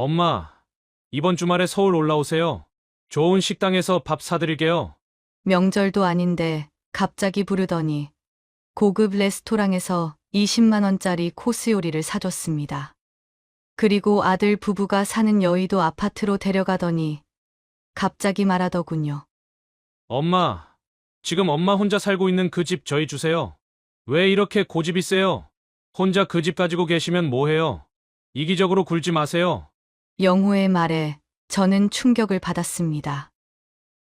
엄마, 이번 주말에 서울 올라오세요. 좋은 식당에서 밥 사드릴게요. 명절도 아닌데 갑자기 부르더니 고급 레스토랑에서 20만 원짜리 코스 요리를 사줬습니다. 그리고 아들 부부가 사는 여의도 아파트로 데려가더니 갑자기 말하더군요. 엄마, 지금 엄마 혼자 살고 있는 그 집 저희 주세요. 왜 이렇게 고집이 세요? 혼자 그 집 가지고 계시면 뭐해요? 이기적으로 굴지 마세요. 영호의 말에 저는 충격을 받았습니다.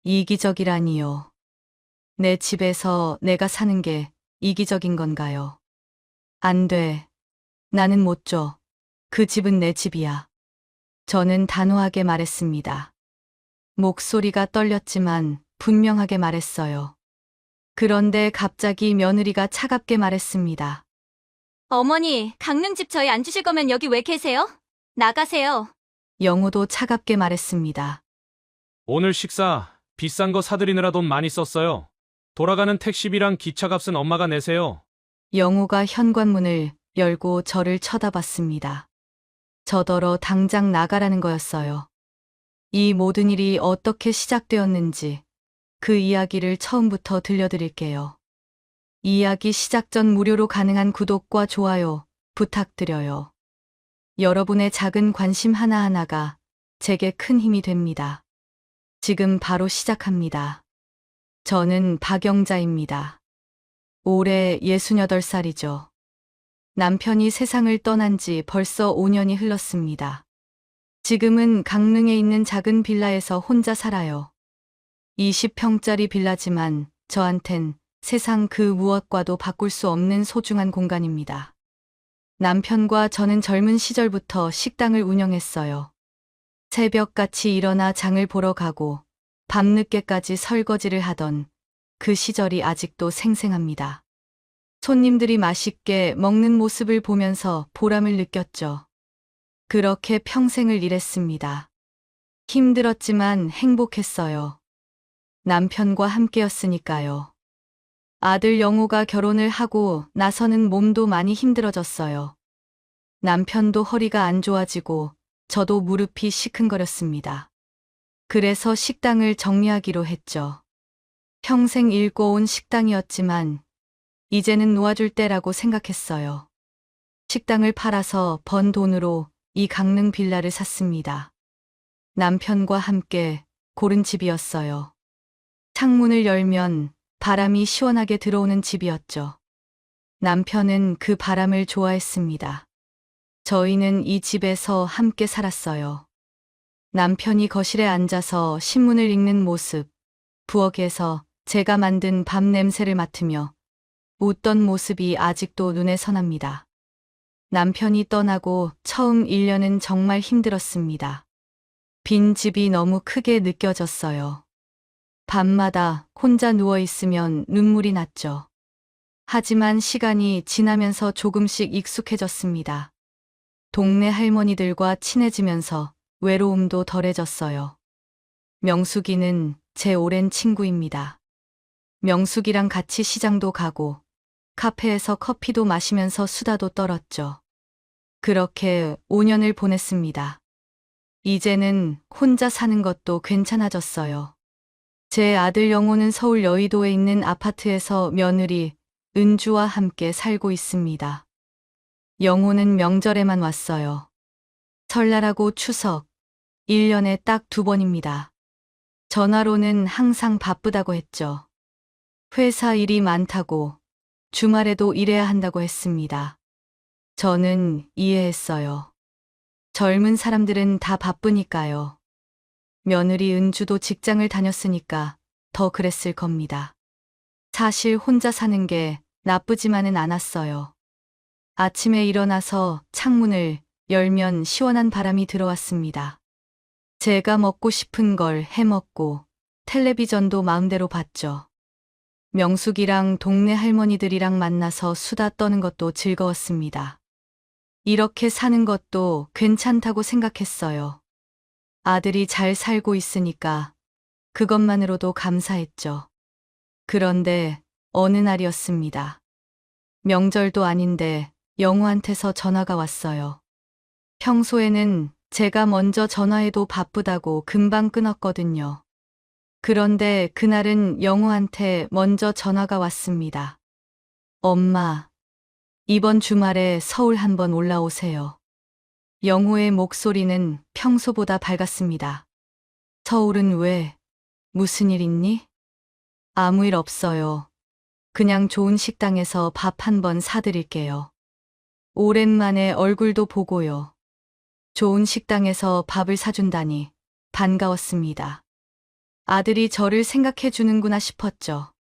이기적이라니요. 내 집에서 내가 사는 게 이기적인 건가요? 안 돼. 나는 못 줘. 그 집은 내 집이야. 저는 단호하게 말했습니다. 목소리가 떨렸지만 분명하게 말했어요. 그런데 갑자기 며느리가 차갑게 말했습니다. 어머니, 강릉집 저희 안 주실 거면 여기 왜 계세요? 나가세요. 영호도 차갑게 말했습니다. 오늘 식사 비싼 거 사드리느라 돈 많이 썼어요. 돌아가는 택시비랑 기차값은 엄마가 내세요. 영호가 현관문을 열고 저를 쳐다봤습니다. 저더러 당장 나가라는 거였어요. 이 모든 일이 어떻게 시작되었는지 그 이야기를 처음부터 들려드릴게요. 이야기 시작 전 무료로 가능한 구독과 좋아요 부탁드려요. 여러분의 작은 관심 하나하나가 제게 큰 힘이 됩니다. 지금 바로 시작합니다. 저는 박영자입니다. 올해 68살이죠. 남편이 세상을 떠난 지 벌써 5년이 흘렀습니다. 지금은 강릉에 있는 작은 빌라에서 혼자 살아요. 20평짜리 빌라지만 저한텐 세상 그 무엇과도 바꿀 수 없는 소중한 공간입니다. 남편과 저는 젊은 시절부터 식당을 운영했어요. 새벽같이 일어나 장을 보러 가고 밤늦게까지 설거지를 하던 그 시절이 아직도 생생합니다. 손님들이 맛있게 먹는 모습을 보면서 보람을 느꼈죠. 그렇게 평생을 일했습니다. 힘들었지만 행복했어요. 남편과 함께였으니까요. 아들 영호가 결혼을 하고 나서는 몸도 많이 힘들어졌어요. 남편도 허리가 안 좋아지고 저도 무릎이 시큰거렸습니다. 그래서 식당을 정리하기로 했죠. 평생 일궈온 식당이었지만 이제는 놓아줄 때라고 생각했어요. 식당을 팔아서 번 돈으로 이 강릉 빌라를 샀습니다. 남편과 함께 고른 집이었어요. 창문을 열면 바람이 시원하게 들어오는 집이었죠. 남편은 그 바람을 좋아했습니다. 저희는 이 집에서 함께 살았어요. 남편이 거실에 앉아서 신문을 읽는 모습, 부엌에서 제가 만든 밥 냄새를 맡으며 웃던 모습이 아직도 눈에 선합니다. 남편이 떠나고 처음 1년은 정말 힘들었습니다. 빈 집이 너무 크게 느껴졌어요. 밤마다 혼자 누워있으면 눈물이 났죠. 하지만 시간이 지나면서 조금씩 익숙해졌습니다. 동네 할머니들과 친해지면서 외로움도 덜해졌어요. 명숙이는 제 오랜 친구입니다. 명숙이랑 같이 시장도 가고 카페에서 커피도 마시면서 수다도 떨었죠. 그렇게 5년을 보냈습니다. 이제는 혼자 사는 것도 괜찮아졌어요. 제 아들 영호는 서울 여의도에 있는 아파트에서 며느리 은주와 함께 살고 있습니다. 영호는 명절에만 왔어요. 설날하고 추석, 1년에 딱 2번입니다. 전화로는 항상 바쁘다고 했죠. 회사 일이 많다고, 주말에도 일해야 한다고 했습니다. 저는 이해했어요. 젊은 사람들은 다 바쁘니까요. 며느리 은주도 직장을 다녔으니까 더 그랬을 겁니다. 사실 혼자 사는 게 나쁘지만은 않았어요. 아침에 일어나서 창문을 열면 시원한 바람이 들어왔습니다. 제가 먹고 싶은 걸 해먹고 텔레비전도 마음대로 봤죠. 명숙이랑 동네 할머니들이랑 만나서 수다 떠는 것도 즐거웠습니다. 이렇게 사는 것도 괜찮다고 생각했어요. 아들이 잘 살고 있으니까 그것만으로도 감사했죠. 그런데 어느 날이었습니다. 명절도 아닌데 영호한테서 전화가 왔어요. 평소에는 제가 먼저 전화해도 바쁘다고 금방 끊었거든요. 그런데 그날은 영우한테 먼저 전화가 왔습니다. 엄마, 이번 주말에 서울 한번 올라오세요. 영우의 목소리는 평소보다 밝았습니다. 서울은 왜? 무슨 일 있니? 아무 일 없어요. 그냥 좋은 식당에서 밥 한번 사드릴게요. 오랜만에 얼굴도 보고요. 좋은 식당에서 밥을 사준다니 반가웠습니다. 아들이 저를 생각해 주는구나 싶었죠.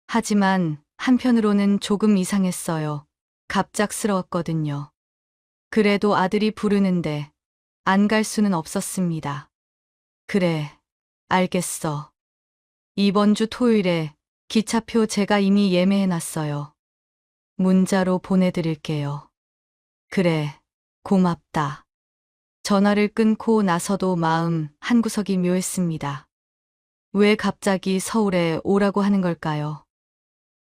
하지만 한편으로는 조금 이상했어요. 갑작스러웠거든요. 그래도 아들이 부르는데 안 갈 수는 없었습니다. 그래, 알겠어. 이번 주 토요일에 기차표 제가 이미 예매해놨어요. 문자로 보내드릴게요. 그래, 고맙다. 전화를 끊고 나서도 마음 한구석이 묘했습니다. 왜 갑자기 서울에 오라고 하는 걸까요?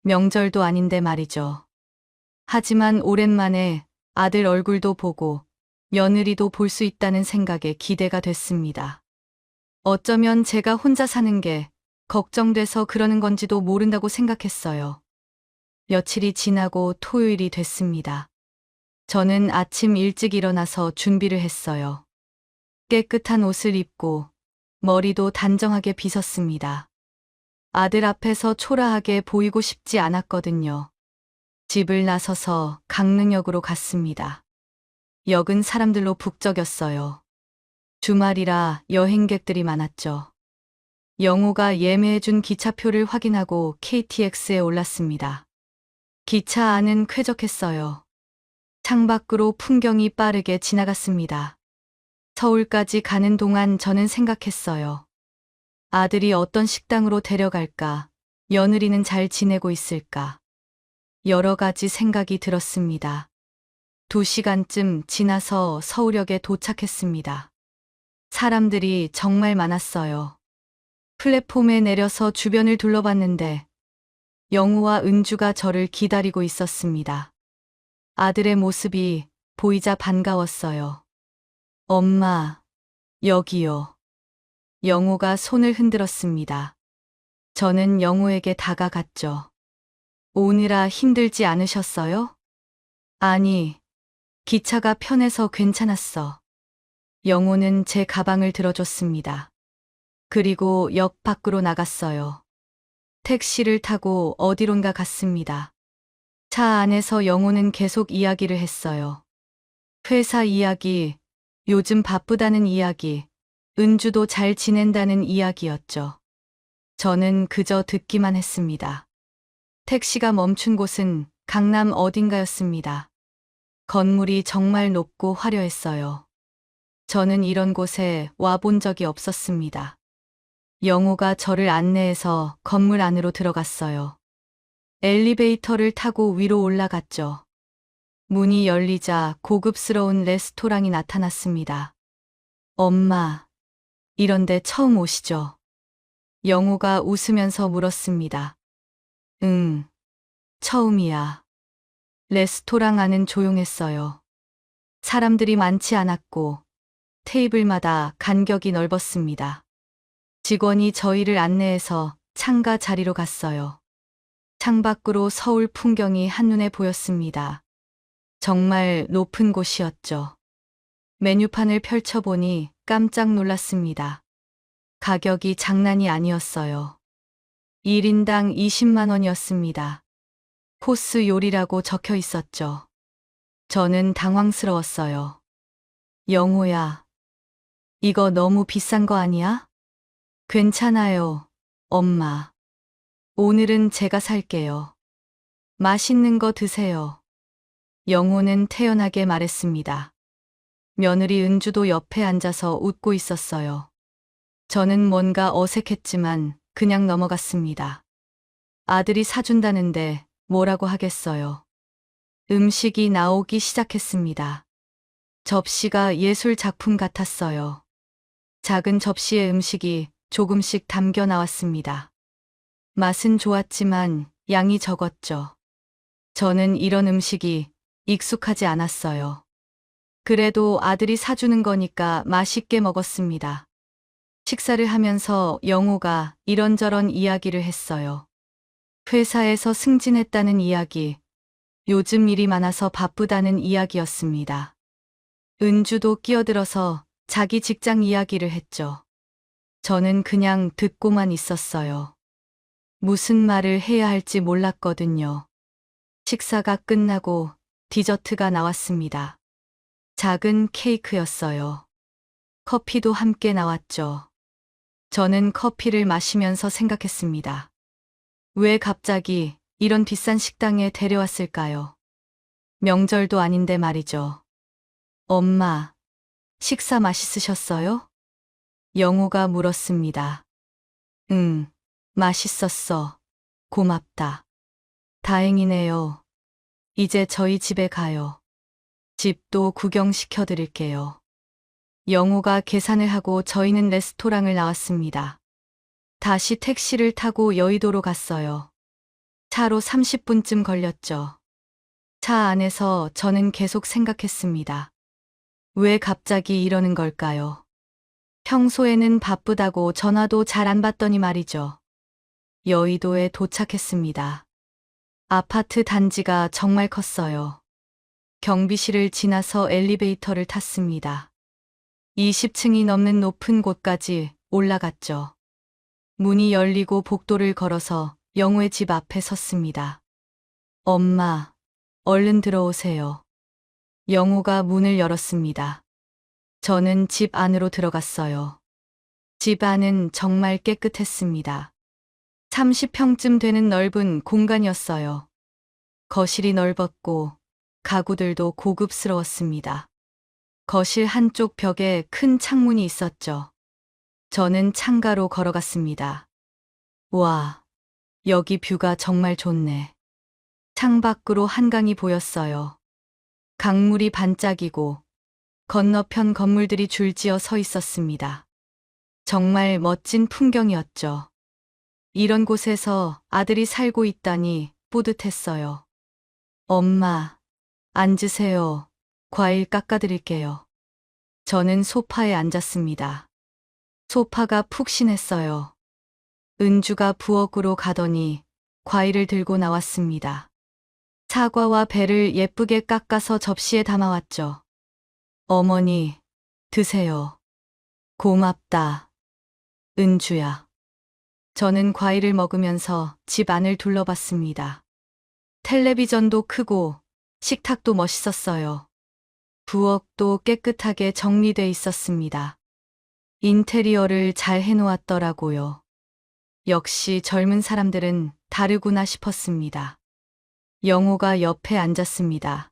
명절도 아닌데 말이죠. 하지만 오랜만에 아들 얼굴도 보고 며느리도 볼 수 있다는 생각에 기대가 됐습니다. 어쩌면 제가 혼자 사는 게 걱정돼서 그러는 건지도 모른다고 생각했어요. 며칠이 지나고 토요일이 됐습니다. 저는 아침 일찍 일어나서 준비를 했어요. 깨끗한 옷을 입고 머리도 단정하게 빗었습니다. 아들 앞에서 초라하게 보이고 싶지 않았거든요. 집을 나서서 강릉역으로 갔습니다. 역은 사람들로 북적였어요. 주말이라 여행객들이 많았죠. 영우가 예매해준 기차표를 확인하고 KTX에 올랐습니다. 기차 안은 쾌적했어요. 창밖으로 풍경이 빠르게 지나갔습니다. 서울까지 가는 동안 저는 생각했어요. 아들이 어떤 식당으로 데려갈까? 며느리는 잘 지내고 있을까? 여러 가지 생각이 들었습니다. 2시간쯤 지나서 서울역에 도착했습니다. 사람들이 정말 많았어요. 플랫폼에 내려서 주변을 둘러봤는데 영우와 은주가 저를 기다리고 있었습니다. 아들의 모습이 보이자 반가웠어요. 엄마, 여기요. 영우가 손을 흔들었습니다. 저는 영우에게 다가갔죠. 오느라 힘들지 않으셨어요? 아니, 기차가 편해서 괜찮았어. 영우는 제 가방을 들어줬습니다. 그리고 역 밖으로 나갔어요. 택시를 타고 어디론가 갔습니다. 차 안에서 영우는 계속 이야기를 했어요. 회사 이야기, 요즘 바쁘다는 이야기, 은주도 잘 지낸다는 이야기였죠. 저는 그저 듣기만 했습니다. 택시가 멈춘 곳은 강남 어딘가였습니다. 건물이 정말 높고 화려했어요. 저는 이런 곳에 와본 적이 없었습니다. 영우가 저를 안내해서 건물 안으로 들어갔어요. 엘리베이터를 타고 위로 올라갔죠. 문이 열리자 고급스러운 레스토랑이 나타났습니다. 엄마, 이런데 처음 오시죠? 영우가 웃으면서 물었습니다. 응, 처음이야. 레스토랑 안은 조용했어요. 사람들이 많지 않았고 테이블마다 간격이 넓었습니다. 직원이 저희를 안내해서 창가 자리로 갔어요. 창밖으로 서울 풍경이 한눈에 보였습니다. 정말 높은 곳이었죠. 메뉴판을 펼쳐보니 깜짝 놀랐습니다. 가격이 장난이 아니었어요. 1인당 20만 원이었습니다. 코스 요리라고 적혀 있었죠. 저는 당황스러웠어요. 영호야, 이거 너무 비싼 거 아니야? 괜찮아요, 엄마. 오늘은 제가 살게요. 맛있는 거 드세요. 영호는 태연하게 말했습니다. 며느리 은주도 옆에 앉아서 웃고 있었어요. 저는 뭔가 어색했지만 그냥 넘어갔습니다. 아들이 사준다는데 뭐라고 하겠어요. 음식이 나오기 시작했습니다. 접시가 예술 작품 같았어요. 작은 접시에 음식이 조금씩 담겨 나왔습니다. 맛은 좋았지만 양이 적었죠. 저는 이런 음식이 익숙하지 않았어요. 그래도 아들이 사주는 거니까 맛있게 먹었습니다. 식사를 하면서 영호가 이런저런 이야기를 했어요. 회사에서 승진했다는 이야기, 요즘 일이 많아서 바쁘다는 이야기였습니다. 은주도 끼어들어서 자기 직장 이야기를 했죠. 저는 그냥 듣고만 있었어요. 무슨 말을 해야 할지 몰랐거든요. 식사가 끝나고 디저트가 나왔습니다. 작은 케이크였어요. 커피도 함께 나왔죠. 저는 커피를 마시면서 생각했습니다. 왜 갑자기 이런 비싼 식당에 데려왔을까요? 명절도 아닌데 말이죠. 엄마, 식사 맛있으셨어요? 영호가 물었습니다. 응, 맛있었어. 고맙다. 다행이네요. 이제 저희 집에 가요. 집도 구경시켜 드릴게요. 영호가 계산을 하고 저희는 레스토랑을 나왔습니다. 다시 택시를 타고 여의도로 갔어요. 차로 30분쯤 걸렸죠. 차 안에서 저는 계속 생각했습니다. 왜 갑자기 이러는 걸까요? 평소에는 바쁘다고 전화도 잘 안 받더니 말이죠. 여의도에 도착했습니다. 아파트 단지가 정말 컸어요. 경비실을 지나서 엘리베이터를 탔습니다. 20층이 넘는 높은 곳까지 올라갔죠. 문이 열리고 복도를 걸어서 영호의 집 앞에 섰습니다. 엄마, 얼른 들어오세요. 영호가 문을 열었습니다. 저는 집 안으로 들어갔어요. 집 안은 정말 깨끗했습니다. 30평쯤 되는 넓은 공간이었어요. 거실이 넓었고 가구들도 고급스러웠습니다. 거실 한쪽 벽에 큰 창문이 있었죠. 저는 창가로 걸어갔습니다. 와, 여기 뷰가 정말 좋네. 창밖으로 한강이 보였어요. 강물이 반짝이고 건너편 건물들이 줄지어 서 있었습니다. 정말 멋진 풍경이었죠. 이런 곳에서 아들이 살고 있다니 뿌듯했어요. 엄마, 앉으세요. 과일 깎아드릴게요. 저는 소파에 앉았습니다. 소파가 푹신했어요. 은주가 부엌으로 가더니 과일을 들고 나왔습니다. 사과와 배를 예쁘게 깎아서 접시에 담아왔죠. 어머니, 드세요. 고맙다. 은주야. 저는 과일을 먹으면서 집 안을 둘러봤습니다. 텔레비전도 크고 식탁도 멋있었어요. 부엌도 깨끗하게 정리돼 있었습니다. 인테리어를 잘 해놓았더라고요. 역시 젊은 사람들은 다르구나 싶었습니다. 영호가 옆에 앉았습니다.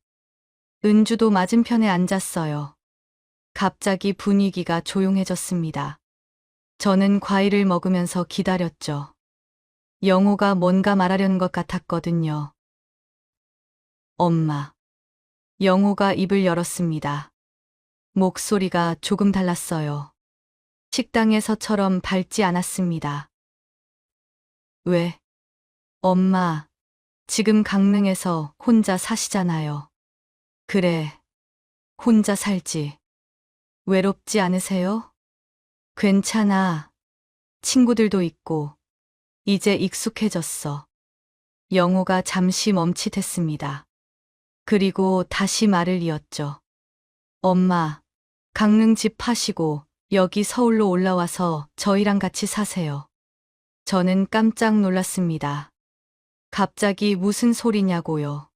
은주도 맞은편에 앉았어요. 갑자기 분위기가 조용해졌습니다. 저는 과일을 먹으면서 기다렸죠. 영호가 뭔가 말하려는 것 같았거든요. 엄마. 영호가 입을 열었습니다. 목소리가 조금 달랐어요. 식당에서처럼 밝지 않았습니다. 왜? 엄마, 지금 강릉에서 혼자 사시잖아요. 그래, 혼자 살지. 외롭지 않으세요? 괜찮아. 친구들도 있고, 이제 익숙해졌어. 영호가 잠시 멈칫했습니다. 그리고 다시 말을 이었죠. 엄마, 강릉 집 파시고 여기 서울로 올라와서 저희랑 같이 사세요. 저는 깜짝 놀랐습니다. 갑자기 무슨 소리냐고요.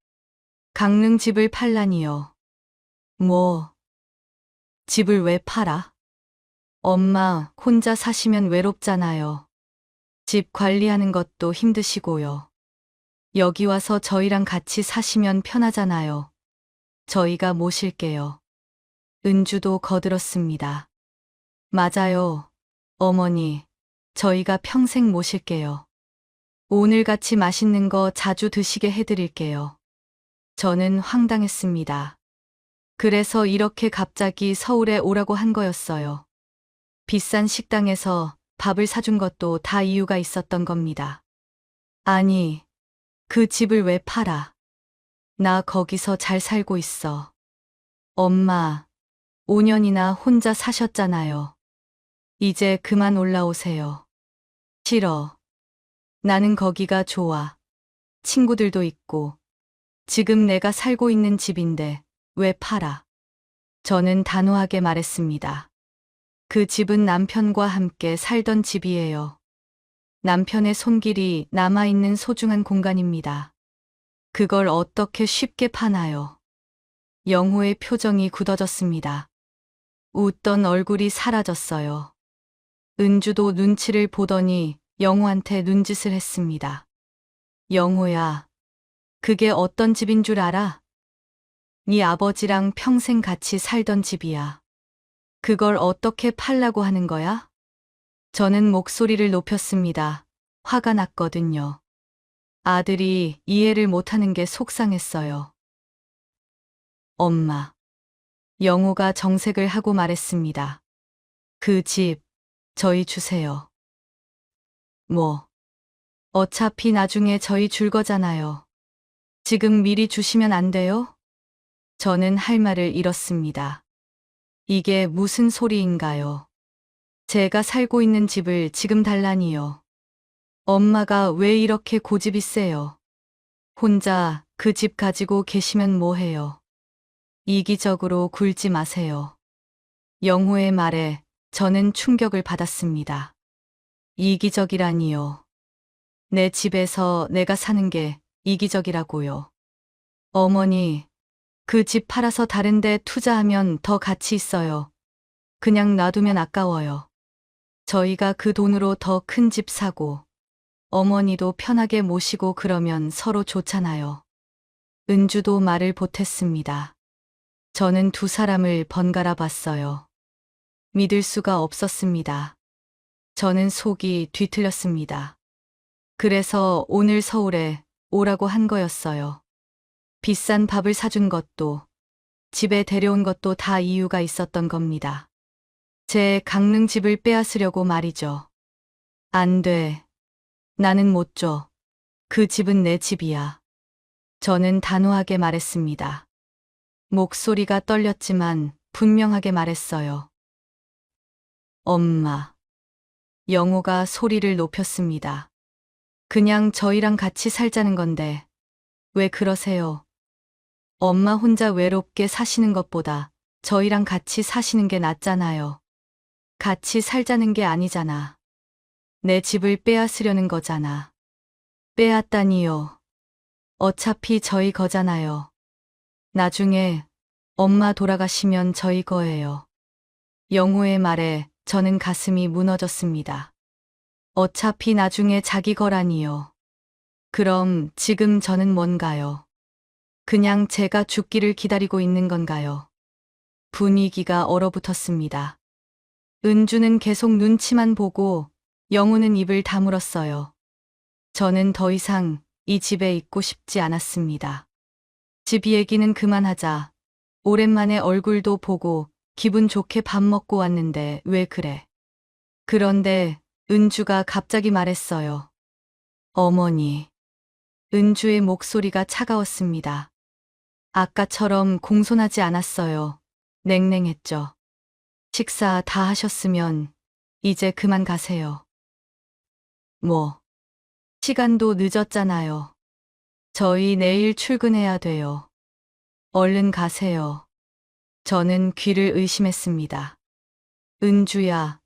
강릉 집을 팔라니요. 뭐, 집을 왜 팔아? 엄마 혼자 사시면 외롭잖아요. 집 관리하는 것도 힘드시고요. 여기 와서 저희랑 같이 사시면 편하잖아요. 저희가 모실게요. 은주도 거들었습니다. 맞아요. 어머니, 저희가 평생 모실게요. 오늘같이 맛있는 거 자주 드시게 해드릴게요. 저는 황당했습니다. 그래서 이렇게 갑자기 서울에 오라고 한 거였어요. 비싼 식당에서 밥을 사준 것도 다 이유가 있었던 겁니다. 아니, 그 집을 왜 팔아? 나 거기서 잘 살고 있어. 엄마, 5년이나 혼자 사셨잖아요. 이제 그만 올라오세요. 싫어. 나는 거기가 좋아. 친구들도 있고. 지금 내가 살고 있는 집인데 왜 팔아? 저는 단호하게 말했습니다. 그 집은 남편과 함께 살던 집이에요. 남편의 손길이 남아있는 소중한 공간입니다. 그걸 어떻게 쉽게 파나요? 영호의 표정이 굳어졌습니다. 웃던 얼굴이 사라졌어요. 은주도 눈치를 보더니 영호한테 눈짓을 했습니다. 영호야, 그게 어떤 집인 줄 알아? 네 아버지랑 평생 같이 살던 집이야. 그걸 어떻게 팔라고 하는 거야? 저는 목소리를 높였습니다. 화가 났거든요. 아들이 이해를 못하는 게 속상했어요. 엄마. 영호가 정색을 하고 말했습니다. 그 집, 저희 주세요. 뭐, 어차피 나중에 저희 줄 거잖아요. 지금 미리 주시면 안 돼요? 저는 할 말을 잃었습니다. 이게 무슨 소리인가요? 제가 살고 있는 집을 지금 달라니요. 엄마가 왜 이렇게 고집이 세요? 혼자 그 집 가지고 계시면 뭐해요? 이기적으로 굴지 마세요. 영호의 말에 저는 충격을 받았습니다. 이기적이라니요. 내 집에서 내가 사는 게 이기적이라고요. 어머니, 그 집 팔아서 다른 데 투자하면 더 가치 있어요. 그냥 놔두면 아까워요. 저희가 그 돈으로 더 큰 집 사고, 어머니도 편하게 모시고 그러면 서로 좋잖아요. 은주도 말을 보탰습니다. 저는 두 사람을 번갈아 봤어요. 믿을 수가 없었습니다. 저는 속이 뒤틀렸습니다. 그래서 오늘 서울에 오라고 한 거였어요. 비싼 밥을 사준 것도, 집에 데려온 것도 다 이유가 있었던 겁니다. 제 강릉 집을 빼앗으려고 말이죠. 안 돼. 나는 못 줘. 그 집은 내 집이야. 저는 단호하게 말했습니다. 목소리가 떨렸지만 분명하게 말했어요. 엄마. 영호가 소리를 높였습니다. 그냥 저희랑 같이 살자는 건데 왜 그러세요? 엄마 혼자 외롭게 사시는 것보다 저희랑 같이 사시는 게 낫잖아요. 같이 살자는 게 아니잖아. 내 집을 빼앗으려는 거잖아. 빼앗다니요. 어차피 저희 거잖아요. 나중에 엄마 돌아가시면 저희 거예요. 영호의 말에 저는 가슴이 무너졌습니다. 어차피 나중에 자기 거라니요. 그럼 지금 저는 뭔가요? 그냥 제가 죽기를 기다리고 있는 건가요? 분위기가 얼어붙었습니다. 은주는 계속 눈치만 보고 영호는 입을 다물었어요. 저는 더 이상 이 집에 있고 싶지 않았습니다. 집 얘기는 그만하자. 오랜만에 얼굴도 보고 기분 좋게 밥 먹고 왔는데 왜 그래? 그런데 은주가 갑자기 말했어요. 어머니. 은주의 목소리가 차가웠습니다. 아까처럼 공손하지 않았어요. 냉랭했죠. 식사 다 하셨으면 이제 그만 가세요. 뭐, 시간도 늦었잖아요. 저희 내일 출근해야 돼요. 얼른 가세요. 저는 귀를 의심했습니다. 은주야,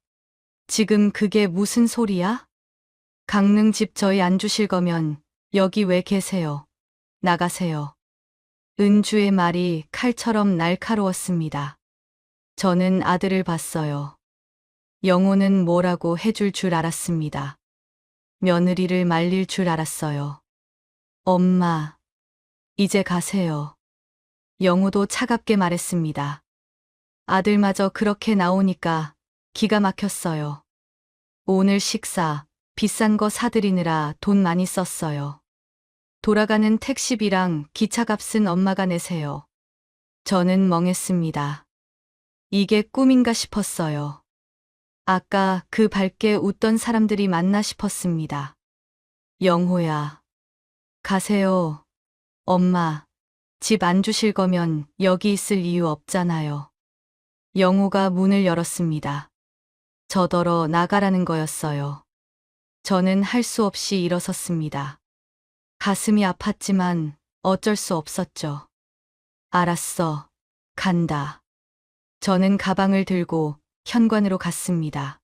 지금 그게 무슨 소리야? 강릉 집 저희 안 주실 거면 여기 왜 계세요? 나가세요. 은주의 말이 칼처럼 날카로웠습니다. 저는 아들을 봤어요. 영호는 뭐라고 해줄 줄 알았습니다. 며느리를 말릴 줄 알았어요. 엄마, 이제 가세요. 영호도 차갑게 말했습니다. 아들마저 그렇게 나오니까 기가 막혔어요. 오늘 식사 비싼 거 사드리느라 돈 많이 썼어요. 돌아가는 택시비랑 기차값은 엄마가 내세요. 저는 멍했습니다. 이게 꿈인가 싶었어요. 아까 그 밝게 웃던 사람들이 맞나 싶었습니다. 영호야, 가세요. 엄마, 집 안 주실 거면 여기 있을 이유 없잖아요. 영호가 문을 열었습니다. 저더러 나가라는 거였어요. 저는 할 수 없이 일어섰습니다. 가슴이 아팠지만 어쩔 수 없었죠. 알았어. 간다. 저는 가방을 들고 현관으로 갔습니다.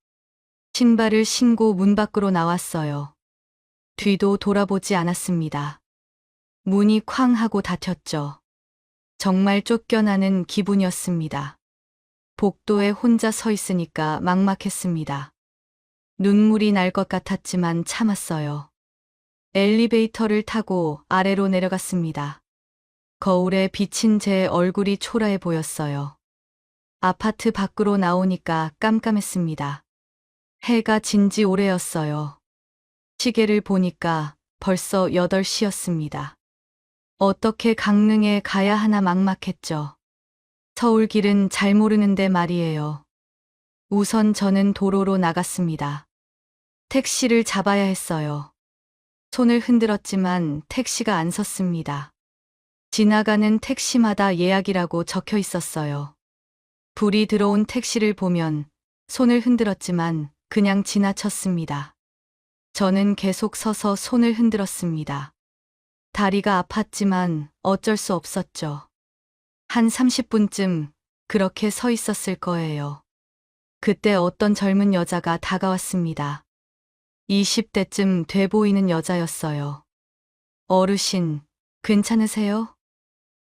신발을 신고 문 밖으로 나왔어요. 뒤도 돌아보지 않았습니다. 문이 쾅 하고 닫혔죠. 정말 쫓겨나는 기분이었습니다. 복도에 혼자 서 있으니까 막막했습니다. 눈물이 날 것 같았지만 참았어요. 엘리베이터를 타고 아래로 내려갔습니다. 거울에 비친 제 얼굴이 초라해 보였어요. 아파트 밖으로 나오니까 깜깜했습니다. 해가 진 지 오래였어요. 시계를 보니까 벌써 8시였습니다. 어떻게 강릉에 가야 하나 막막했죠. 서울 길은 잘 모르는데 말이에요. 우선 저는 도로로 나갔습니다. 택시를 잡아야 했어요. 손을 흔들었지만 택시가 안 섰습니다. 지나가는 택시마다 예약이라고 적혀 있었어요. 불이 들어온 택시를 보면 손을 흔들었지만 그냥 지나쳤습니다. 저는 계속 서서 손을 흔들었습니다. 다리가 아팠지만 어쩔 수 없었죠. 한 30분쯤 그렇게 서 있었을 거예요. 그때 어떤 젊은 여자가 다가왔습니다. 20대쯤 돼 보이는 여자였어요. 어르신, 괜찮으세요?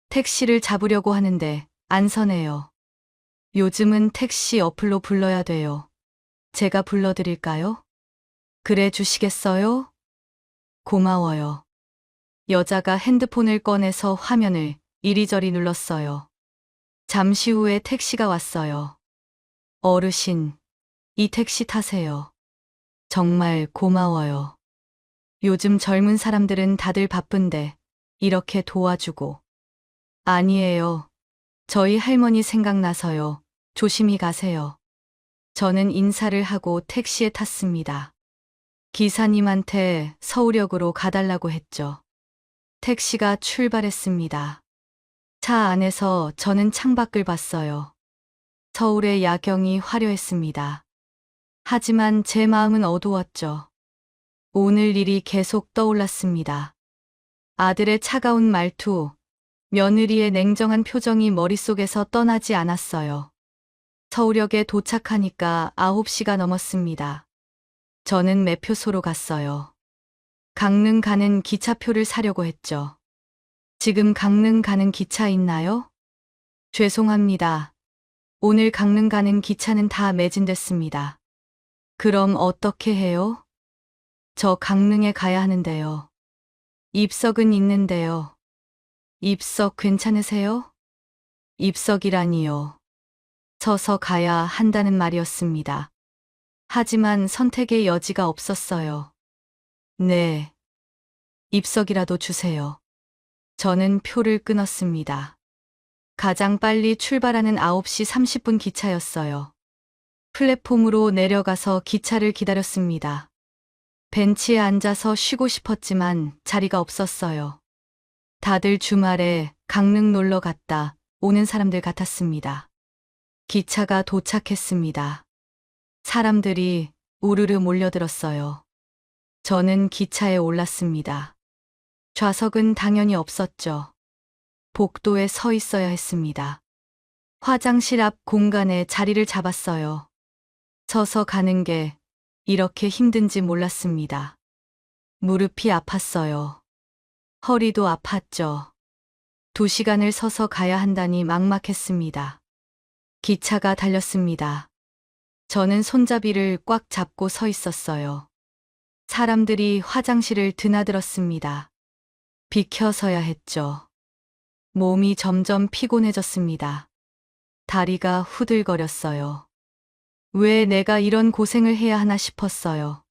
택시를 잡으려고 하는데 안 서네요. 요즘은 택시 어플로 불러야 돼요. 제가 불러드릴까요? 그래 주시겠어요? 고마워요. 여자가 핸드폰을 꺼내서 화면을 이리저리 눌렀어요. 잠시 후에 택시가 왔어요. 어르신, 이 택시 타세요. 정말 고마워요. 요즘 젊은 사람들은 다들 바쁜데 이렇게 도와주고. 아니에요. 저희 할머니 생각나서요. 조심히 가세요. 저는 인사를 하고 택시에 탔습니다. 기사님한테 서울역으로 가달라고 했죠. 택시가 출발했습니다. 차 안에서 저는 창밖을 봤어요. 서울의 야경이 화려했습니다. 하지만 제 마음은 어두웠죠. 오늘 일이 계속 떠올랐습니다. 아들의 차가운 말투, 며느리의 냉정한 표정이 머릿속에서 떠나지 않았어요. 서울역에 도착하니까 9시가 넘었습니다. 저는 매표소로 갔어요. 강릉 가는 기차표를 사려고 했죠. 지금 강릉 가는 기차 있나요? 죄송합니다. 오늘 강릉 가는 기차는 다 매진됐습니다. 그럼 어떻게 해요? 저 강릉에 가야 하는데요. 입석은 있는데요. 입석 괜찮으세요? 입석이라니요. 서서 가야 한다는 말이었습니다. 하지만 선택의 여지가 없었어요. 네. 입석이라도 주세요. 저는 표를 끊었습니다. 가장 빨리 출발하는 9시 30분 기차였어요. 플랫폼으로 내려가서 기차를 기다렸습니다. 벤치에 앉아서 쉬고 싶었지만 자리가 없었어요. 다들 주말에 강릉 놀러 갔다 오는 사람들 같았습니다. 기차가 도착했습니다. 사람들이 우르르 몰려들었어요. 저는 기차에 올랐습니다. 좌석은 당연히 없었죠. 복도에 서 있어야 했습니다. 화장실 앞 공간에 자리를 잡았어요. 서서 가는 게 이렇게 힘든지 몰랐습니다. 무릎이 아팠어요. 허리도 아팠죠. 2시간을 서서 가야 한다니 막막했습니다. 기차가 달렸습니다. 저는 손잡이를 꽉 잡고 서 있었어요. 사람들이 화장실을 드나들었습니다. 비켜서야 했죠. 몸이 점점 피곤해졌습니다. 다리가 후들거렸어요. 왜 내가 이런 고생을 해야 하나 싶었어요.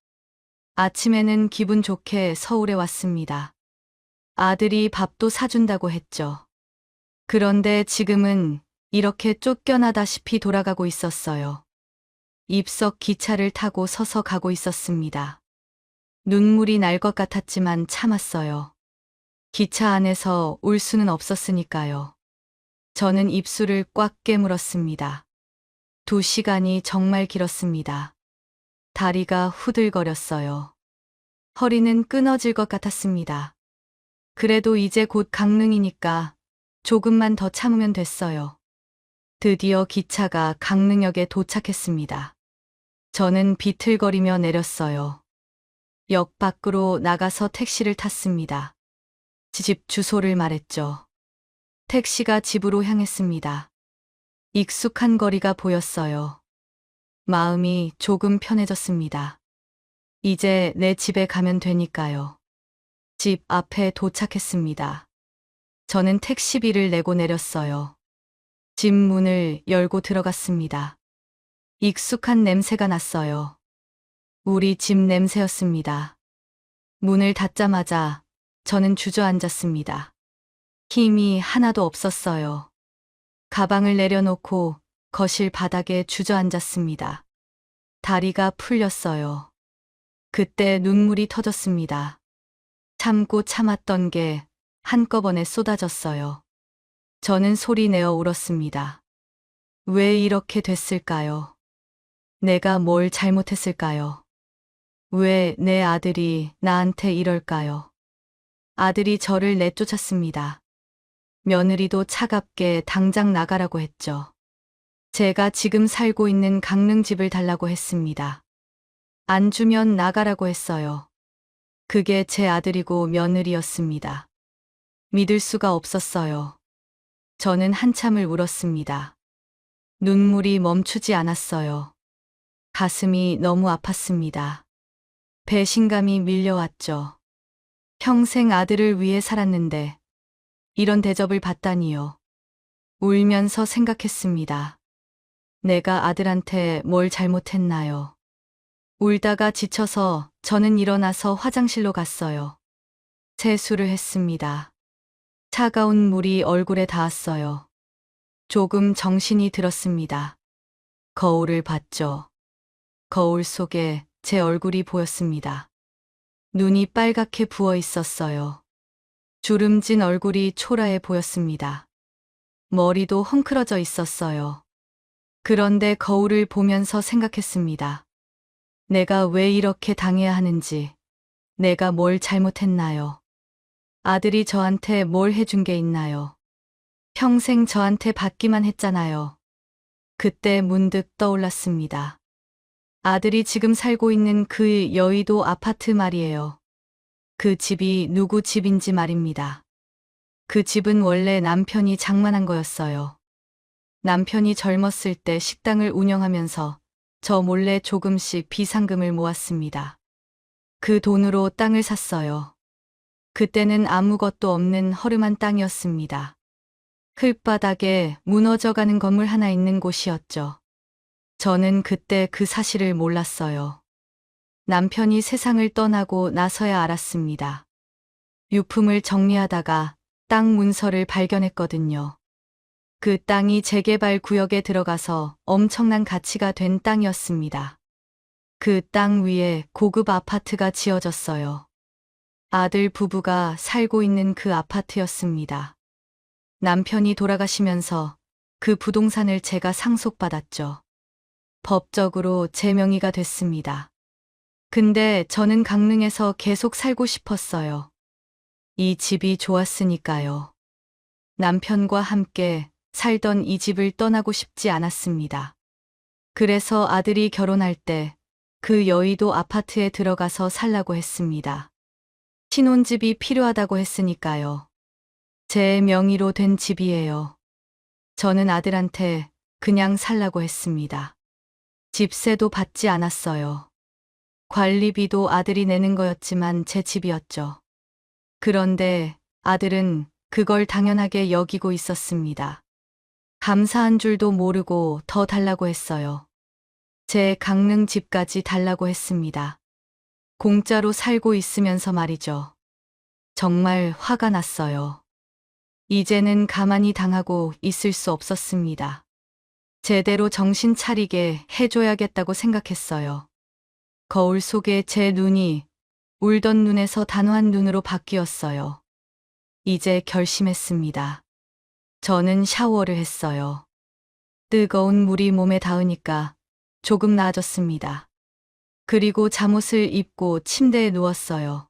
아침에는 기분 좋게 서울에 왔습니다. 아들이 밥도 사준다고 했죠. 그런데 지금은 이렇게 쫓겨나다시피 돌아가고 있었어요. 입석 기차를 타고 서서 가고 있었습니다. 눈물이 날 것 같았지만 참았어요. 기차 안에서 울 수는 없었으니까요. 저는 입술을 꽉 깨물었습니다. 2시간이 정말 길었습니다. 다리가 후들거렸어요. 허리는 끊어질 것 같았습니다. 그래도 이제 곧 강릉이니까 조금만 더 참으면 됐어요. 드디어 기차가 강릉역에 도착했습니다. 저는 비틀거리며 내렸어요. 역 밖으로 나가서 택시를 탔습니다. 집 주소를 말했죠. 택시가 집으로 향했습니다. 익숙한 거리가 보였어요. 마음이 조금 편해졌습니다. 이제 내 집에 가면 되니까요. 집 앞에 도착했습니다. 저는 택시비를 내고 내렸어요. 집 문을 열고 들어갔습니다. 익숙한 냄새가 났어요. 우리 집 냄새였습니다. 문을 닫자마자 저는 주저앉았습니다. 힘이 하나도 없었어요. 가방을 내려놓고 거실 바닥에 주저앉았습니다. 다리가 풀렸어요. 그때 눈물이 터졌습니다. 참고 참았던 게 한꺼번에 쏟아졌어요. 저는 소리 내어 울었습니다. 왜 이렇게 됐을까요? 내가 뭘 잘못했을까요? 왜 내 아들이 나한테 이럴까요? 아들이 저를 내쫓았습니다. 며느리도 차갑게 당장 나가라고 했죠. 제가 지금 살고 있는 강릉 집을 달라고 했습니다. 안 주면 나가라고 했어요. 그게 제 아들이고 며느리였습니다. 믿을 수가 없었어요. 저는 한참을 울었습니다. 눈물이 멈추지 않았어요. 가슴이 너무 아팠습니다. 배신감이 밀려왔죠. 평생 아들을 위해 살았는데 이런 대접을 받다니요. 울면서 생각했습니다. 내가 아들한테 뭘 잘못했나요? 울다가 지쳐서 저는 일어나서 화장실로 갔어요. 세수를 했습니다. 차가운 물이 얼굴에 닿았어요. 조금 정신이 들었습니다. 거울을 봤죠. 거울 속에 제 얼굴이 보였습니다. 눈이 빨갛게 부어 있었어요. 주름진 얼굴이 초라해 보였습니다. 머리도 헝클어져 있었어요. 그런데 거울을 보면서 생각했습니다. 내가 왜 이렇게 당해야 하는지, 내가 뭘 잘못했나요? 아들이 저한테 뭘 해준 게 있나요? 평생 저한테 받기만 했잖아요. 그때 문득 떠올랐습니다. 아들이 지금 살고 있는 그 여의도 아파트 말이에요. 그 집이 누구 집인지 말입니다. 그 집은 원래 남편이 장만한 거였어요. 남편이 젊었을 때 식당을 운영하면서 저 몰래 조금씩 비상금을 모았습니다. 그 돈으로 땅을 샀어요. 그때는 아무것도 없는 허름한 땅이었습니다. 흙바닥에 무너져가는 건물 하나 있는 곳이었죠. 저는 그때 그 사실을 몰랐어요. 남편이 세상을 떠나고 나서야 알았습니다. 유품을 정리하다가 땅 문서를 발견했거든요. 그 땅이 재개발 구역에 들어가서 엄청난 가치가 된 땅이었습니다. 그 땅 위에 고급 아파트가 지어졌어요. 아들 부부가 살고 있는 그 아파트였습니다. 남편이 돌아가시면서 그 부동산을 제가 상속받았죠. 법적으로 제 명의가 됐습니다. 근데 저는 강릉에서 계속 살고 싶었어요. 이 집이 좋았으니까요. 남편과 함께 살던 이 집을 떠나고 싶지 않았습니다. 그래서 아들이 결혼할 때 그 여의도 아파트에 들어가서 살라고 했습니다. 신혼집이 필요하다고 했으니까요. 제 명의로 된 집이에요. 저는 아들한테 그냥 살라고 했습니다. 집세도 받지 않았어요. 관리비도 아들이 내는 거였지만 제 집이었죠. 그런데 아들은 그걸 당연하게 여기고 있었습니다. 감사한 줄도 모르고 더 달라고 했어요. 제 강릉 집까지 달라고 했습니다. 공짜로 살고 있으면서 말이죠. 정말 화가 났어요. 이제는 가만히 당하고 있을 수 없었습니다. 제대로 정신 차리게 해줘야겠다고 생각했어요. 거울 속에 제 눈이 울던 눈에서 단호한 눈으로 바뀌었어요. 이제 결심했습니다. 저는 샤워를 했어요. 뜨거운 물이 몸에 닿으니까 조금 나아졌습니다. 그리고 잠옷을 입고 침대에 누웠어요.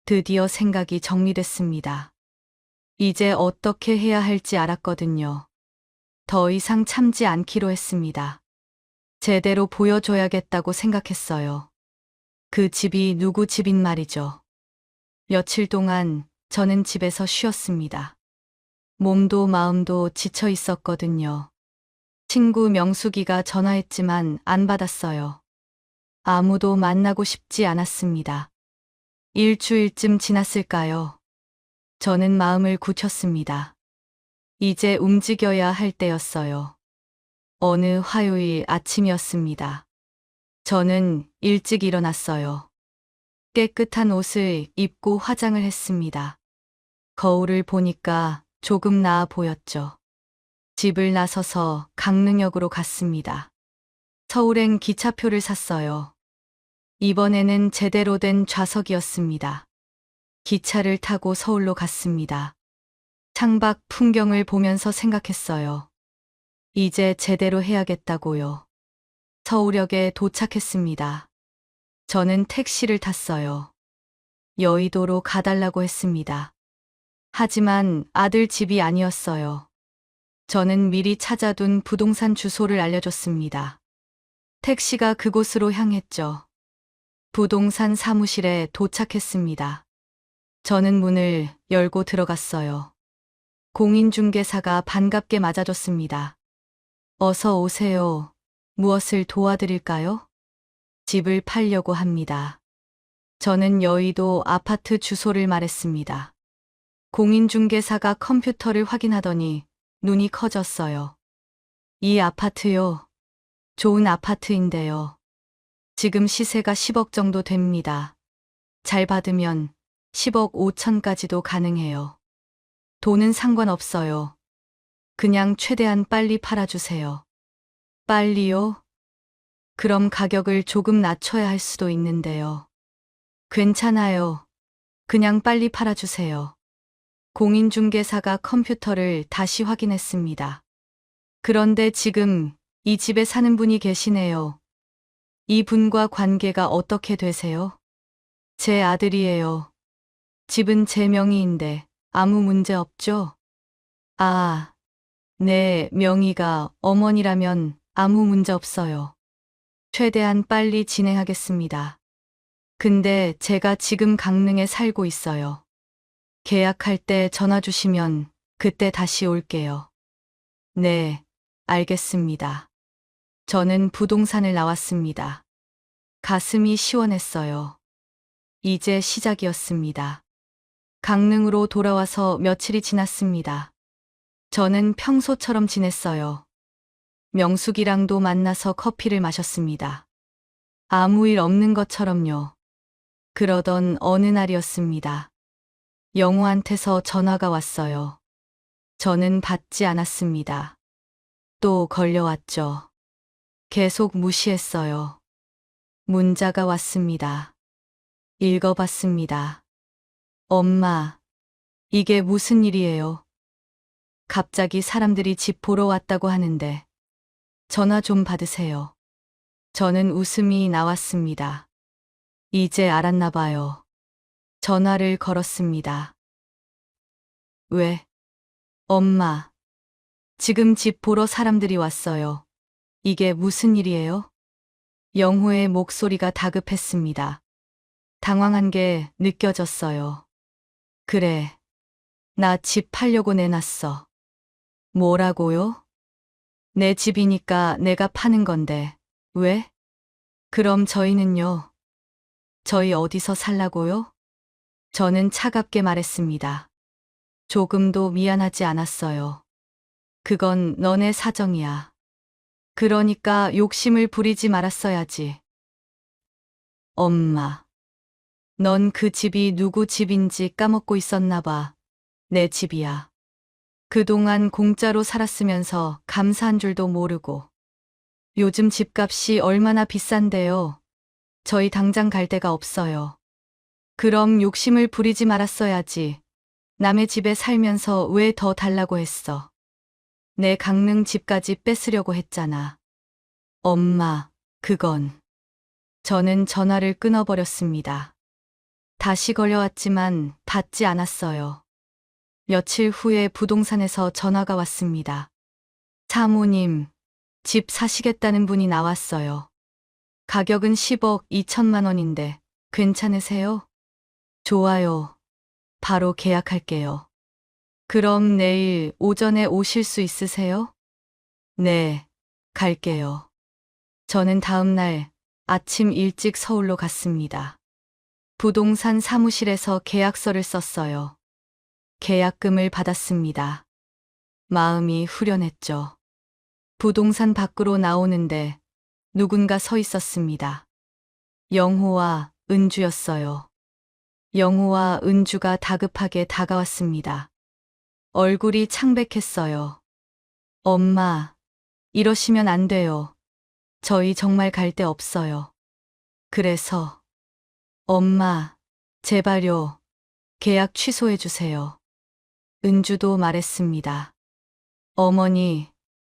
드디어 생각이 정리됐습니다. 이제 어떻게 해야 할지 알았거든요. 더 이상 참지 않기로 했습니다. 제대로 보여줘야겠다고 생각했어요. 그 집이 누구 집인 말이죠. 며칠 동안 저는 집에서 쉬었습니다. 몸도 마음도 지쳐 있었거든요. 친구 명숙이가 전화했지만 안 받았어요. 아무도 만나고 싶지 않았습니다. 일주일쯤 지났을까요? 저는 마음을 굳혔습니다. 이제 움직여야 할 때였어요. 어느 화요일 아침이었습니다. 저는 일찍 일어났어요. 깨끗한 옷을 입고 화장을 했습니다. 거울을 보니까 조금 나아 보였죠. 집을 나서서 강릉역으로 갔습니다. 서울행 기차표를 샀어요. 이번에는 제대로 된 좌석이었습니다. 기차를 타고 서울로 갔습니다. 창밖 풍경을 보면서 생각했어요. 이제 제대로 해야겠다고요. 서울역에 도착했습니다. 저는 택시를 탔어요. 여의도로 가달라고 했습니다. 하지만 아들 집이 아니었어요. 저는 미리 찾아둔 부동산 주소를 알려줬습니다. 택시가 그곳으로 향했죠. 부동산 사무실에 도착했습니다. 저는 문을 열고 들어갔어요. 공인중개사가 반갑게 맞아줬습니다. 어서 오세요. 무엇을 도와드릴까요? 집을 팔려고 합니다. 저는 여의도 아파트 주소를 말했습니다. 공인중개사가 컴퓨터를 확인하더니 눈이 커졌어요. 이 아파트요. 좋은 아파트인데요. 지금 시세가 10억 정도 됩니다. 잘 받으면 10억 5천까지도 가능해요. 돈은 상관없어요. 그냥 최대한 빨리 팔아주세요. 빨리요? 그럼 가격을 조금 낮춰야 할 수도 있는데요. 괜찮아요. 그냥 빨리 팔아주세요. 공인중개사가 컴퓨터를 다시 확인했습니다. 그런데 지금 이 집에 사는 분이 계시네요. 이 분과 관계가 어떻게 되세요? 제 아들이에요. 집은 제 명의인데 아무 문제 없죠? 아, 네, 명의가 어머니라면 아무 문제 없어요. 최대한 빨리 진행하겠습니다. 근데 제가 지금 강릉에 살고 있어요. 계약할 때 전화 주시면 그때 다시 올게요. 네, 알겠습니다. 저는 부동산을 나왔습니다. 가슴이 시원했어요. 이제 시작이었습니다. 강릉으로 돌아와서 며칠이 지났습니다. 저는 평소처럼 지냈어요. 명숙이랑도 만나서 커피를 마셨습니다. 아무 일 없는 것처럼요. 그러던 어느 날이었습니다. 영호한테서 전화가 왔어요. 저는 받지 않았습니다. 또 걸려왔죠. 계속 무시했어요. 문자가 왔습니다. 읽어봤습니다. 엄마, 이게 무슨 일이에요? 갑자기 사람들이 집 보러 왔다고 하는데 전화 좀 받으세요. 저는 웃음이 나왔습니다. 이제 알았나 봐요. 전화를 걸었습니다. 왜? 엄마, 지금 집 보러 사람들이 왔어요. 이게 무슨 일이에요? 영호의 목소리가 다급했습니다. 당황한 게 느껴졌어요. 그래, 나 집 팔려고 내놨어. 뭐라고요? 내 집이니까 내가 파는 건데, 왜? 그럼 저희는요? 저희 어디서 살라고요? 저는 차갑게 말했습니다. 조금도 미안하지 않았어요. 그건 너네 사정이야. 그러니까 욕심을 부리지 말았어야지. 엄마, 넌 그 집이 누구 집인지 까먹고 있었나 봐. 내 집이야. 그동안 공짜로 살았으면서 감사한 줄도 모르고. 요즘 집값이 얼마나 비싼데요. 저희 당장 갈 데가 없어요. 그럼 욕심을 부리지 말았어야지. 남의 집에 살면서 왜 더 달라고 했어? 내 강릉 집까지 뺏으려고 했잖아. 엄마, 그건. 저는 전화를 끊어버렸습니다. 다시 걸려왔지만 받지 않았어요. 며칠 후에 부동산에서 전화가 왔습니다. 사모님, 집 사시겠다는 분이 나왔어요. 가격은 10억 2천만 원인데 괜찮으세요? 좋아요. 바로 계약할게요. 그럼 내일 오전에 오실 수 있으세요? 네, 갈게요. 저는 다음 날 아침 일찍 서울로 갔습니다. 부동산 사무실에서 계약서를 썼어요. 계약금을 받았습니다. 마음이 후련했죠. 부동산 밖으로 나오는데 누군가 서 있었습니다. 영호와 은주였어요. 영호와 은주가 다급하게 다가왔습니다. 얼굴이 창백했어요. 엄마, 이러시면 안 돼요. 저희 정말 갈 데 없어요. 그래서, 엄마, 제발요. 계약 취소해 주세요. 은주도 말했습니다. 어머니,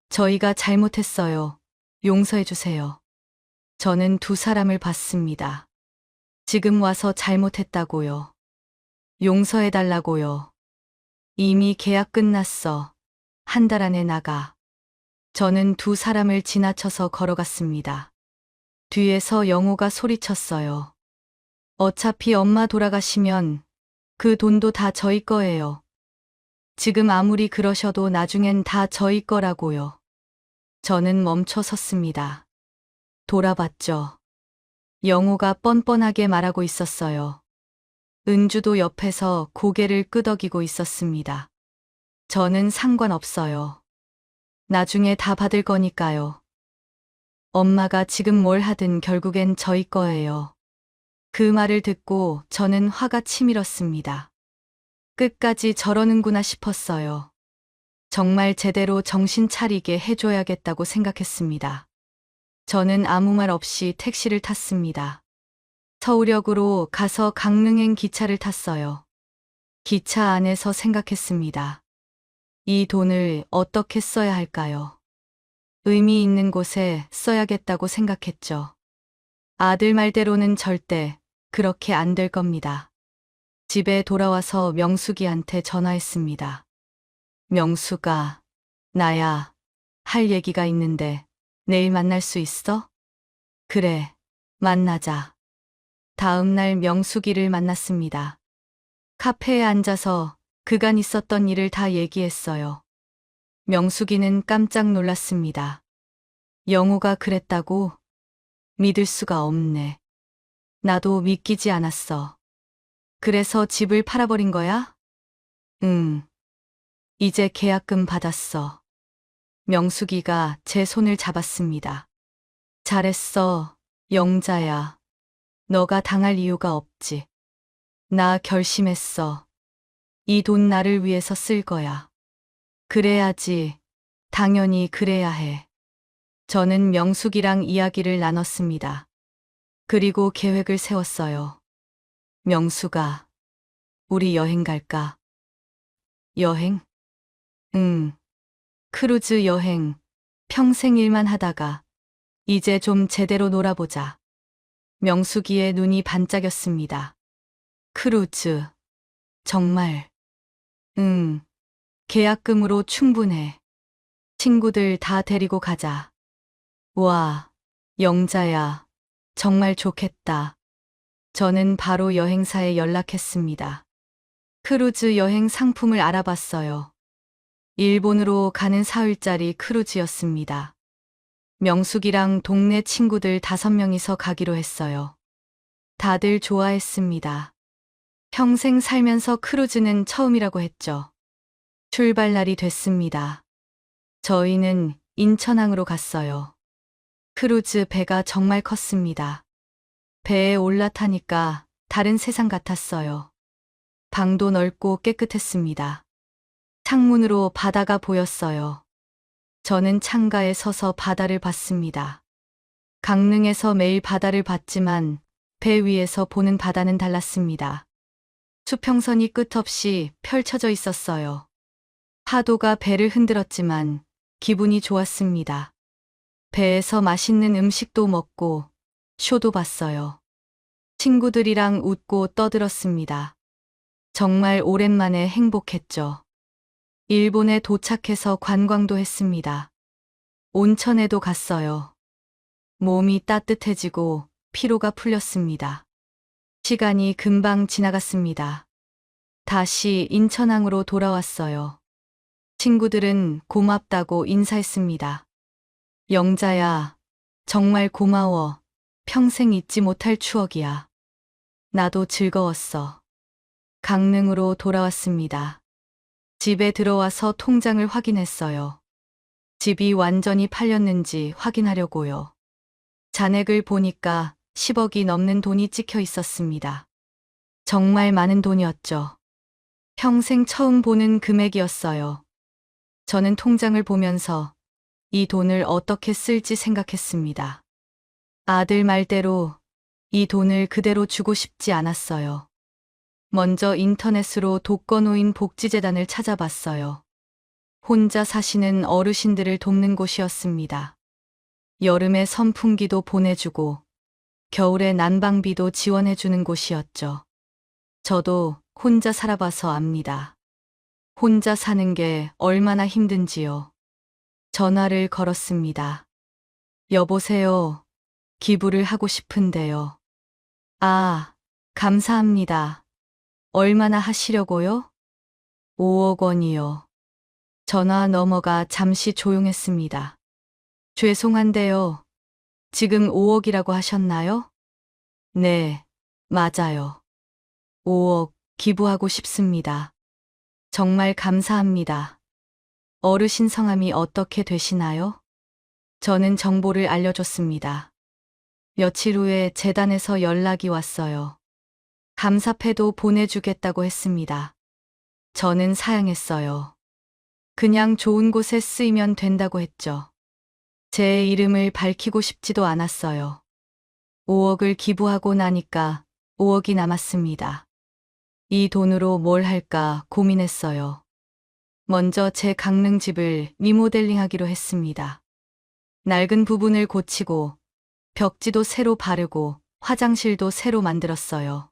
저희가 잘못했어요. 용서해 주세요. 저는 두 사람을 봤습니다. 지금 와서 잘못했다고요. 용서해 달라고요. 이미 계약 끝났어. 한 달 안에 나가. 저는 두 사람을 지나쳐서 걸어갔습니다. 뒤에서 영호가 소리쳤어요. 어차피 엄마 돌아가시면 그 돈도 다 저희 거예요. 지금 아무리 그러셔도 나중엔 다 저희 거라고요. 저는 멈춰 섰습니다. 돌아봤죠. 영호가 뻔뻔하게 말하고 있었어요. 은주도 옆에서 고개를 끄덕이고 있었습니다. 저는 상관없어요. 나중에 다 받을 거니까요. 엄마가 지금 뭘 하든 결국엔 저희 거예요. 그 말을 듣고 저는 화가 치밀었습니다. 끝까지 저러는구나 싶었어요. 정말 제대로 정신 차리게 해줘야겠다고 생각했습니다. 저는 아무 말 없이 택시를 탔습니다. 서울역으로 가서 강릉행 기차를 탔어요. 기차 안에서 생각했습니다. 이 돈을 어떻게 써야 할까요? 의미 있는 곳에 써야겠다고 생각했죠. 아들 말대로는 절대 그렇게 안 될 겁니다. 집에 돌아와서 명숙이한테 전화했습니다. 명숙아, 나야, 할 얘기가 있는데 내일 만날 수 있어? 그래, 만나자. 다음 날 명숙이를 만났습니다. 카페에 앉아서 그간 있었던 일을 다 얘기했어요. 명숙이는 깜짝 놀랐습니다. 영호가 그랬다고? 믿을 수가 없네. 나도 믿기지 않았어. 그래서 집을 팔아버린 거야? 응. 이제 계약금 받았어. 명숙이가 제 손을 잡았습니다. 잘했어, 영자야. 너가 당할 이유가 없지. 나 결심했어. 이 돈 나를 위해서 쓸 거야. 그래야지. 당연히 그래야 해. 저는 명숙이랑 이야기를 나눴습니다. 그리고 계획을 세웠어요. 명숙아, 우리 여행 갈까? 여행? 응. 크루즈 여행. 평생 일만 하다가 이제 좀 제대로 놀아보자. 명숙이의 눈이 반짝였습니다. 크루즈. 정말. 응. 계약금으로 충분해. 친구들 다 데리고 가자. 와, 영자야. 정말 좋겠다. 저는 바로 여행사에 연락했습니다. 크루즈 여행 상품을 알아봤어요. 일본으로 가는 4일짜리 크루즈였습니다. 명숙이랑 동네 친구들 5명이서 가기로 했어요. 다들 좋아했습니다. 평생 살면서 크루즈는 처음이라고 했죠. 출발 날이 됐습니다. 저희는 인천항으로 갔어요. 크루즈 배가 정말 컸습니다. 배에 올라타니까 다른 세상 같았어요. 방도 넓고 깨끗했습니다. 창문으로 바다가 보였어요. 저는 창가에 서서 바다를 봤습니다. 강릉에서 매일 바다를 봤지만 배 위에서 보는 바다는 달랐습니다. 수평선이 끝없이 펼쳐져 있었어요. 파도가 배를 흔들었지만 기분이 좋았습니다. 배에서 맛있는 음식도 먹고 쇼도 봤어요. 친구들이랑 웃고 떠들었습니다. 정말 오랜만에 행복했죠. 일본에 도착해서 관광도 했습니다. 온천에도 갔어요. 몸이 따뜻해지고 피로가 풀렸습니다. 시간이 금방 지나갔습니다. 다시 인천항으로 돌아왔어요. 친구들은 고맙다고 인사했습니다. 영자야, 정말 고마워. 평생 잊지 못할 추억이야. 나도 즐거웠어. 강릉으로 돌아왔습니다. 집에 들어와서 통장을 확인했어요. 집이 완전히 팔렸는지 확인하려고요. 잔액을 보니까 10억이 넘는 돈이 찍혀 있었습니다. 정말 많은 돈이었죠. 평생 처음 보는 금액이었어요. 저는 통장을 보면서 이 돈을 어떻게 쓸지 생각했습니다. 아들 말대로 이 돈을 그대로 주고 싶지 않았어요. 먼저 인터넷으로 독거노인 복지재단을 찾아봤어요. 혼자 사시는 어르신들을 돕는 곳이었습니다. 여름에 선풍기도 보내주고 겨울에 난방비도 지원해주는 곳이었죠. 저도 혼자 살아봐서 압니다. 혼자 사는 게 얼마나 힘든지요. 전화를 걸었습니다. 여보세요. 기부를 하고 싶은데요. 아, 감사합니다. 얼마나 하시려고요? 5억 원이요. 전화 넘어가 잠시 조용했습니다. 죄송한데요. 지금 5억이라고 하셨나요? 네, 맞아요. 5억 기부하고 싶습니다. 정말 감사합니다. 어르신 성함이 어떻게 되시나요? 저는 정보를 알려줬습니다. 며칠 후에 재단에서 연락이 왔어요. 감사패도 보내주겠다고 했습니다. 저는 사양했어요. 그냥 좋은 곳에 쓰이면 된다고 했죠. 제 이름을 밝히고 싶지도 않았어요. 5억을 기부하고 나니까 5억이 남았습니다. 이 돈으로 뭘 할까 고민했어요. 먼저 제 강릉 집을 리모델링하기로 했습니다. 낡은 부분을 고치고 벽지도 새로 바르고 화장실도 새로 만들었어요.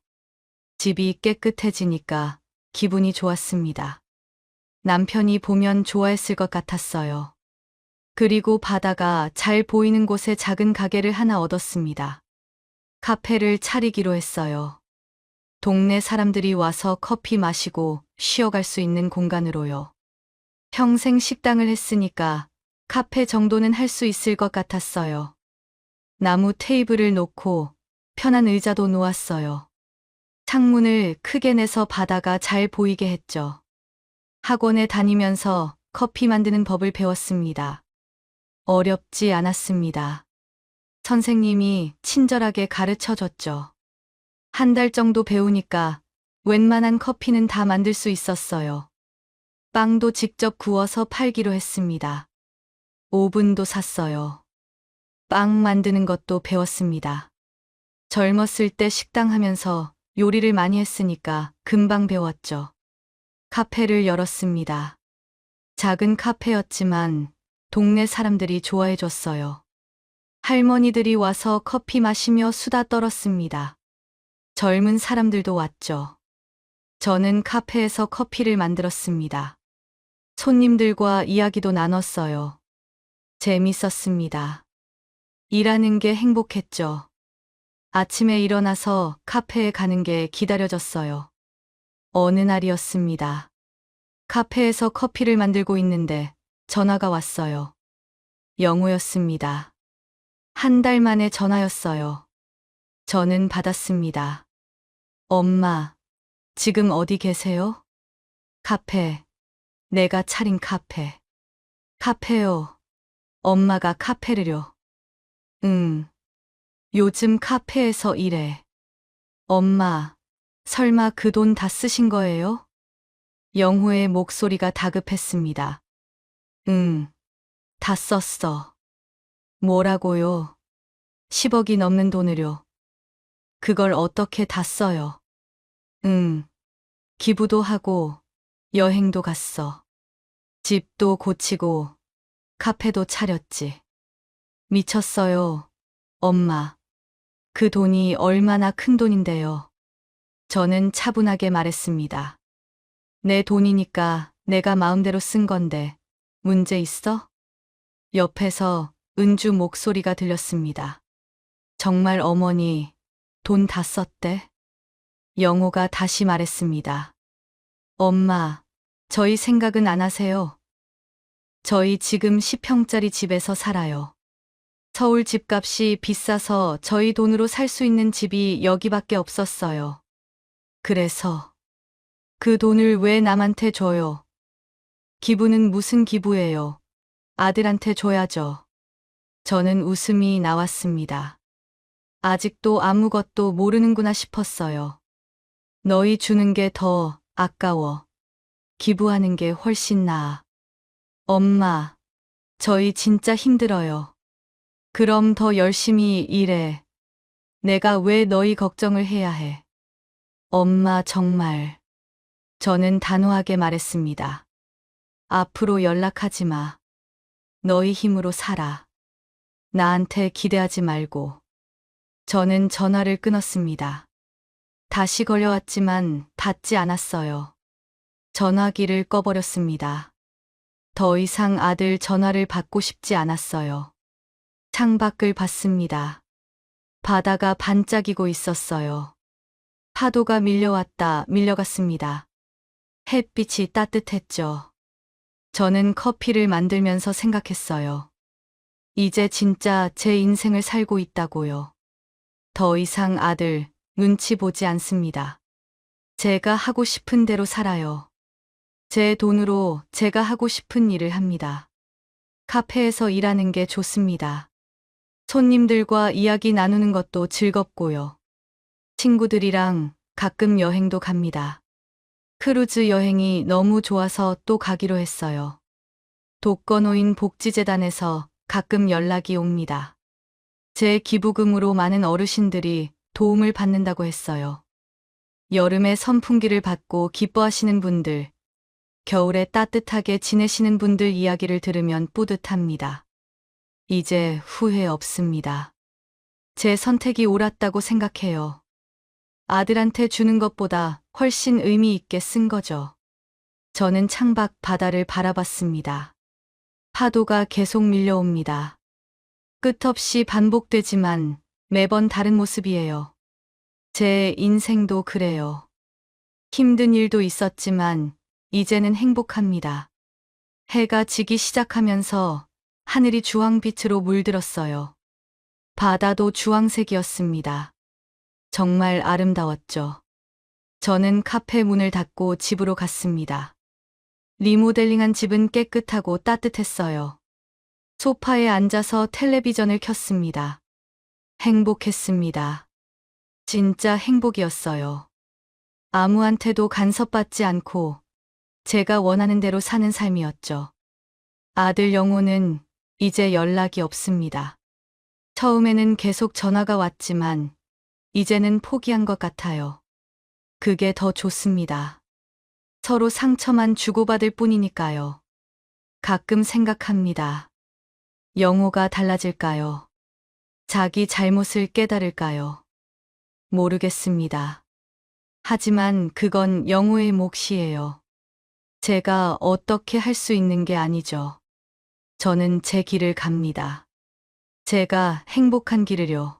집이 깨끗해지니까 기분이 좋았습니다. 남편이 보면 좋아했을 것 같았어요. 그리고 바다가 잘 보이는 곳에 작은 가게를 하나 얻었습니다. 카페를 차리기로 했어요. 동네 사람들이 와서 커피 마시고 쉬어갈 수 있는 공간으로요. 평생 식당을 했으니까 카페 정도는 할 수 있을 것 같았어요. 나무 테이블을 놓고 편한 의자도 놓았어요. 창문을 크게 내서 바다가 잘 보이게 했죠. 학원에 다니면서 커피 만드는 법을 배웠습니다. 어렵지 않았습니다. 선생님이 친절하게 가르쳐 줬죠. 한 달 정도 배우니까 웬만한 커피는 다 만들 수 있었어요. 빵도 직접 구워서 팔기로 했습니다. 오븐도 샀어요. 빵 만드는 것도 배웠습니다. 젊었을 때 식당 하면서 요리를 많이 했으니까 금방 배웠죠. 카페를 열었습니다. 작은 카페였지만 동네 사람들이 좋아해 줬어요. 할머니들이 와서 커피 마시며 수다 떨었습니다. 젊은 사람들도 왔죠. 저는 카페에서 커피를 만들었습니다. 손님들과 이야기도 나눴어요. 재밌었습니다. 일하는 게 행복했죠. 아침에 일어나서 카페에 가는 게 기다려졌어요. 어느 날이었습니다. 카페에서 커피를 만들고 있는데 전화가 왔어요. 영우였습니다. 한 달 만에 전화였어요. 저는 받았습니다. 엄마, 지금 어디 계세요? 카페. 내가 차린 카페. 카페요. 엄마가 카페를요. 응. 요즘 카페에서 일해. 엄마, 설마 그 돈 다 쓰신 거예요? 영호의 목소리가 다급했습니다. 응. 다 썼어. 뭐라고요? 10억이 넘는 돈을요. 그걸 어떻게 다 써요? 응. 기부도 하고 여행도 갔어. 집도 고치고 카페도 차렸지. 미쳤어요. 엄마. 그 돈이 얼마나 큰 돈인데요. 저는 차분하게 말했습니다. 내 돈이니까 내가 마음대로 쓴 건데 문제 있어? 옆에서 은주 목소리가 들렸습니다. 정말 어머니 돈 다 썼대? 영호가 다시 말했습니다. 엄마, 저희 생각은 안 하세요? 저희 지금 10평짜리 집에서 살아요. 서울 집값이 비싸서 저희 돈으로 살 수 있는 집이 여기밖에 없었어요. 그래서 그 돈을 왜 남한테 줘요? 기부는 무슨 기부예요? 아들한테 줘야죠. 저는 웃음이 나왔습니다. 아직도 아무것도 모르는구나 싶었어요. 너희 주는 게 더 아까워. 기부하는 게 훨씬 나아. 엄마, 저희 진짜 힘들어요. 그럼 더 열심히 일해. 내가 왜 너희 걱정을 해야 해? 엄마 정말. 저는 단호하게 말했습니다. 앞으로 연락하지 마. 너희 힘으로 살아. 나한테 기대하지 말고. 저는 전화를 끊었습니다. 다시 걸려왔지만 받지 않았어요. 전화기를 꺼버렸습니다. 더 이상 아들 전화를 받고 싶지 않았어요. 창밖을 봤습니다. 바다가 반짝이고 있었어요. 파도가 밀려왔다 밀려갔습니다. 햇빛이 따뜻했죠. 저는 커피를 만들면서 생각했어요. 이제 진짜 제 인생을 살고 있다고요. 더 이상 아들 눈치 보지 않습니다. 제가 하고 싶은 대로 살아요. 제 돈으로 제가 하고 싶은 일을 합니다. 카페에서 일하는 게 좋습니다. 손님들과 이야기 나누는 것도 즐겁고요. 친구들이랑 가끔 여행도 갑니다. 크루즈 여행이 너무 좋아서 또 가기로 했어요. 독거노인 복지재단에서 가끔 연락이 옵니다. 제 기부금으로 많은 어르신들이 도움을 받는다고 했어요. 여름에 선풍기를 받고 기뻐하시는 분들, 겨울에 따뜻하게 지내시는 분들 이야기를 들으면 뿌듯합니다. 이제 후회 없습니다. 제 선택이 옳았다고 생각해요. 아들한테 주는 것보다 훨씬 의미 있게 쓴 거죠. 저는 창밖 바다를 바라봤습니다. 파도가 계속 밀려옵니다. 끝없이 반복되지만 매번 다른 모습이에요. 제 인생도 그래요. 힘든 일도 있었지만 이제는 행복합니다. 해가 지기 시작하면서 하늘이 주황빛으로 물들었어요. 바다도 주황색이었습니다. 정말 아름다웠죠. 저는 카페 문을 닫고 집으로 갔습니다. 리모델링한 집은 깨끗하고 따뜻했어요. 소파에 앉아서 텔레비전을 켰습니다. 행복했습니다. 진짜 행복이었어요. 아무한테도 간섭받지 않고 제가 원하는 대로 사는 삶이었죠. 아들 영호는 이제 연락이 없습니다. 처음에는 계속 전화가 왔지만 이제는 포기한 것 같아요. 그게 더 좋습니다. 서로 상처만 주고받을 뿐이니까요. 가끔 생각합니다. 영호가 달라질까요? 자기 잘못을 깨달을까요? 모르겠습니다. 하지만 그건 영호의 몫이에요. 제가 어떻게 할 수 있는 게 아니죠. 저는 제 길을 갑니다. 제가 행복한 길을요.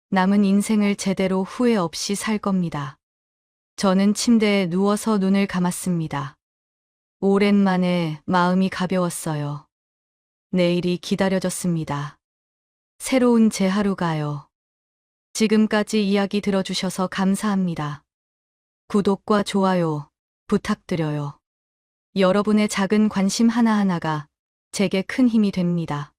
남은 인생을 제대로 후회 없이 살 겁니다. 저는 침대에 누워서 눈을 감았습니다. 오랜만에 마음이 가벼웠어요. 내일이 기다려졌습니다. 새로운 제 하루가요. 지금까지 이야기 들어주셔서 감사합니다. 구독과 좋아요 부탁드려요. 여러분의 작은 관심 하나하나가 제게 큰 힘이 됩니다.